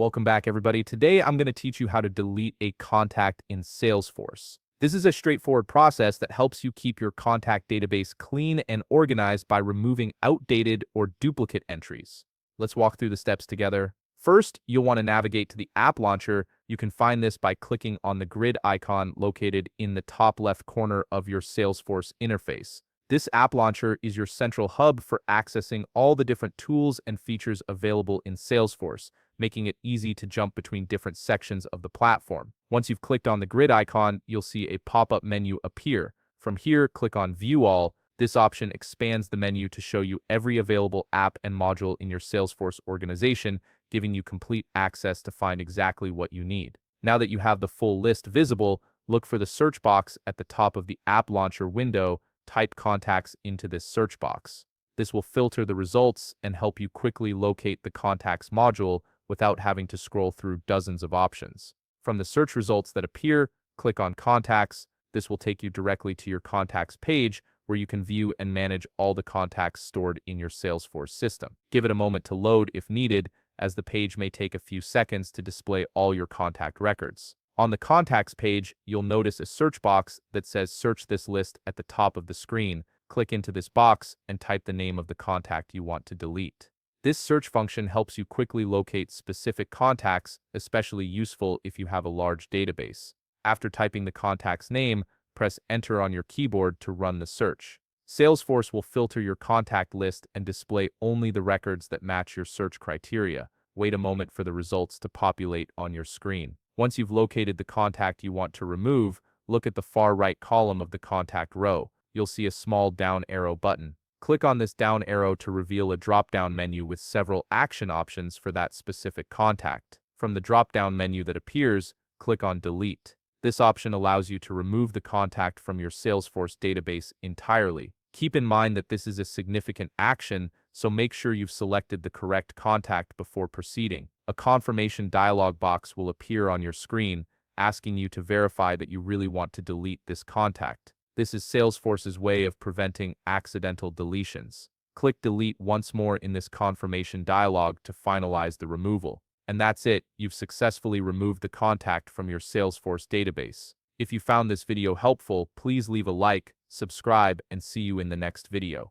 Welcome back, everybody. Today, I'm going to teach you how to delete a contact in Salesforce. This is a straightforward process that helps you keep your contact database clean and organized by removing outdated or duplicate entries. Let's walk through the steps together. First, you'll want to navigate to the app launcher. You can find this by clicking on the grid icon located in the top left corner of your Salesforce interface. This app launcher is your central hub for accessing all the different tools and features available in Salesforce, making it easy to jump between different sections of the platform. Once you've clicked on the grid icon, you'll see a pop-up menu appear. From here, click on View All. This option expands the menu to show you every available app and module in your Salesforce organization, giving you complete access to find exactly what you need. Now that you have the full list visible, look for the search box at the top of the app launcher window. Type contacts into this search box. This will filter the results and help you quickly locate the contacts module without having to scroll through dozens of options. From the search results that appear, click on Contacts. This will take you directly to your contacts page where you can view and manage all the contacts stored in your Salesforce system. Give it a moment to load if needed, as the page may take a few seconds to display all your contact records. On the Contacts page, you'll notice a search box that says Search this list at the top of the screen. Click into this box and type the name of the contact you want to delete. This search function helps you quickly locate specific contacts, especially useful if you have a large database. After typing the contact's name, press Enter on your keyboard to run the search. Salesforce will filter your contact list and display only the records that match your search criteria. Wait a moment for the results to populate on your screen. Once you've located the contact you want to remove, look at the far right column of the contact row. You'll see a small down arrow button. Click on this down arrow to reveal a drop-down menu with several action options for that specific contact. From the drop-down menu that appears, click on Delete. This option allows you to remove the contact from your Salesforce database entirely. Keep in mind that this is a significant action, so make sure you've selected the correct contact before proceeding. A confirmation dialog box will appear on your screen, asking you to verify that you really want to delete this contact. This is Salesforce's way of preventing accidental deletions. Click Delete once more in this confirmation dialog to finalize the removal. And that's it, you've successfully removed the contact from your Salesforce database. If you found this video helpful, please leave a like, subscribe, and see you in the next video.